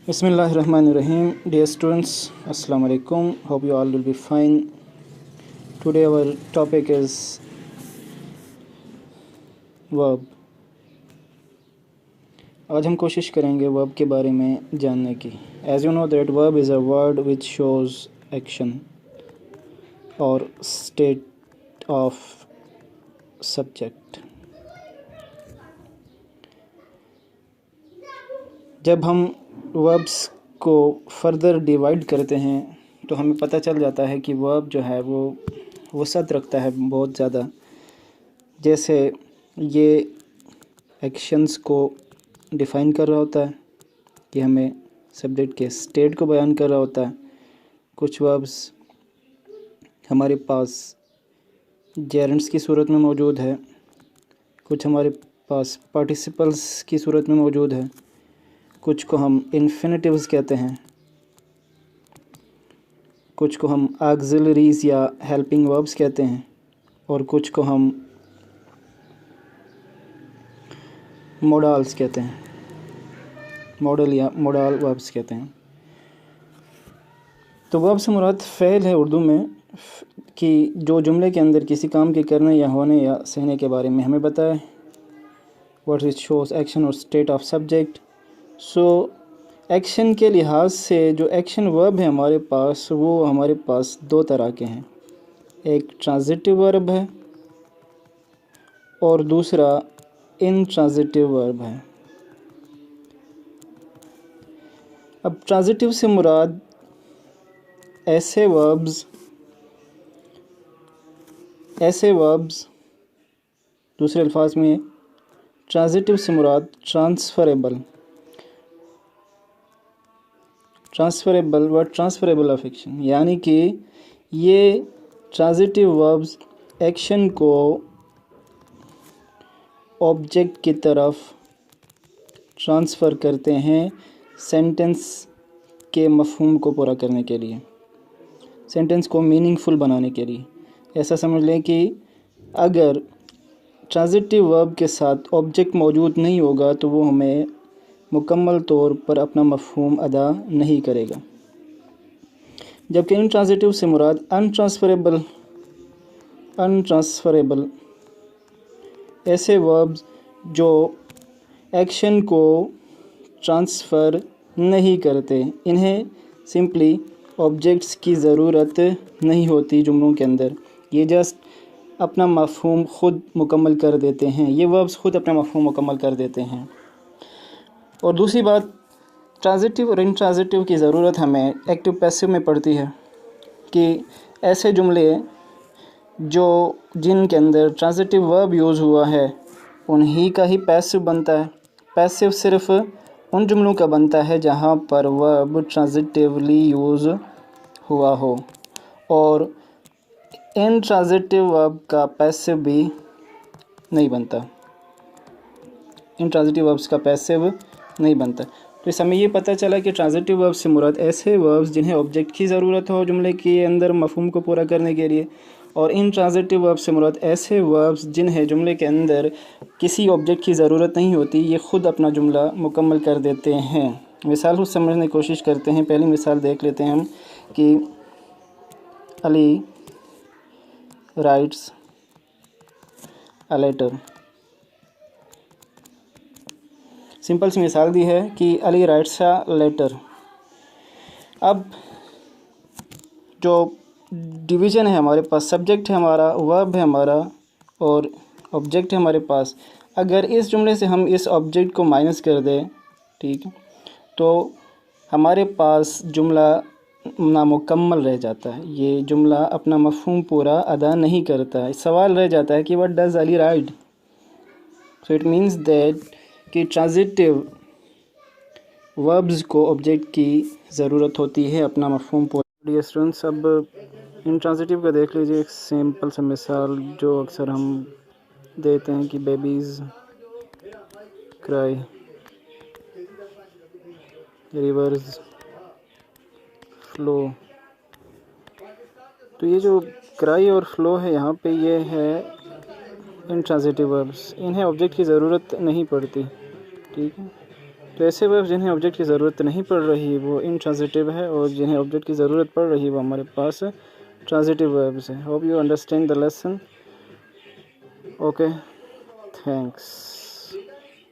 Bismillahirrahmanirrahim. Dear students, Assalamu alaikum. Hope you all will be fine. Today our topic is verb. आज हम कोशिश करेंगे verb के बारे में जानने की. As you know that verb is a word which shows action or state of subject. जब हम वर्ब्स को फर्दर डिवाइड करते हैं तो हमें पता चल जाता है कि वर्ब जो है वो वसअत रखता है बहुत ज़्यादा. जैसे ये एक्शंस को डिफ़ाइन कर रहा होता है कि हमें सब्जेक्ट के स्टेट को बयान कर रहा होता है. कुछ वर्ब्स हमारे पास जेरेंट्स की सूरत में मौजूद है, कुछ हमारे पास पार्टिसिपल्स की सूरत में मौजूद है, कुछ को हम इन्फिनेटिव्स कहते हैं, कुछ को हम ऑक्सिलरीज या हेल्पिंग वर्ब्स कहते हैं और कुछ को हम मोडाल्स कहते हैं, मॉडल या मोडाल वर्ब्स कहते हैं. तो वर्ब से मुराद फ़ेल है उर्दू में कि जो जुमले के अंदर किसी काम के करने या होने या सहने के बारे में हमें बताए. व्हाट इज शोज एक्शन और state of subject. So action के लिहाज से जो एक्शन वर्ब है हमारे पास वो हमारे पास दो तरह के हैं. एक ट्रांजिटिव वर्ब है और दूसरा इनट्रांजिटिव वर्ब है. अब ट्रांजिटिव से मुराद ऐसे वर्ब्स दूसरे अल्फाज में ट्रांजिटिव से मुराद ट्रांसफरेबल ऑफ एक्शन, यानी कि ये ट्रांजिटिव वर्ब्स एक्शन को ऑब्जेक्ट की तरफ ट्रांसफ़र करते हैं सेंटेंस के मफ़हूम को पूरा करने के लिए, सेंटेंस को मीनिंगफुल बनाने के लिए. ऐसा समझ लें कि अगर ट्रांजिटिव वर्ब के साथ ऑब्जेक्ट मौजूद नहीं होगा तो वो हमें मुकम्मल तौर पर अपना मफ़हूम अदा नहीं करेगा. जबकि इनट्रांजिटिव से मुराद अनट्रांसफरेबल ऐसे वर्ब्स जो एक्शन को ट्रांसफ़र नहीं करते, इन्हें सिंपली ऑब्जेक्ट्स की ज़रूरत नहीं होती जुमलों के अंदर, ये जस्ट अपना मफ़हूम ख़ुद मुकम्मल कर देते हैं. ये वर्ब्स ख़ुद अपना मफ़हूम मुकम्मल कर देते हैं. और दूसरी बात, ट्रांजिटिव और इनट्रांजिटिव की ज़रूरत हमें एक्टिव पैसिव में पड़ती है कि ऐसे जुमले जिनके अंदर ट्रांजिटिव वर्ब यूज़ हुआ है उन्हीं का ही पैसिव बनता है. पैसिव सिर्फ़ उन जुमलों का बनता है जहाँ पर वर्ब ट्रांजिटिवली यूज़ हुआ हो, और इनट्रांजिटिव वर्ब का पैसिव भी नहीं बनता, इनट्रांजिटिव वर्ब्स का पैसिव नहीं बनता. तो इस हमें ये पता चला कि ट्रांजिटिव वर्ब्स से मुराद ऐसे वर्ब्स जिन्हें ऑब्जेक्ट की ज़रूरत हो जुमले के अंदर मफ़हूम को पूरा करने के लिए, और इनट्रांजिटिव वर्ब्स से मुराद ऐसे वर्ब्स जिन्हें जुमले के अंदर किसी ऑब्जेक्ट की ज़रूरत नहीं होती, ये ख़ुद अपना जुमला मुकम्मल कर देते हैं. मिसाल खुद समझने की कोशिश करते हैं. पहली मिसाल देख लेते हैं हम कि Ali writes a letter. Simple सी मिसाल दी है कि अली राइट्स अ लेटर. अब जो डिवीज़न है हमारे पास, सब्जेक्ट है हमारा, वर्ब है हमारा और ऑब्जेक्ट है हमारे पास. अगर इस जुमले से हम इस ऑब्जेक्ट को माइनस कर दें, ठीक है, तो हमारे पास जुमला नामुकम्मल रह जाता है. ये जुमला अपना मफ़हूम पूरा अदा नहीं करता है. सवाल रह जाता है कि what does Ali right. So it means that कि ट्रांजिटिव वर्ब्स को ऑब्जेक्ट की ज़रूरत होती है अपना मफ़हूम पूरा. डियर स्टूडेंट्स, अब इनट्रांजिटिव का देख लीजिए एक सिंपल सा मिसाल जो अक्सर हम देते हैं कि बेबीज़ क्राई, रिवर्स फ्लो. तो ये जो क्राई और फ्लो है यहाँ पे, ये है इनट्रांजिटिव वर्ब्स. इन्हें ऑब्जेक्ट की ज़रूरत नहीं पड़ती, ठीक है. तो ऐसे वर्ब जिन्हें ऑब्जेक्ट की ज़रूरत नहीं पड़ रही वो इंट्रांजिटिव है, और जिन्हें ऑब्जेक्ट की ज़रूरत पड़ रही है वो हमारे पास ट्रांजिटिव वर्ब्स है। Hope you understand the lesson. Okay, thanks.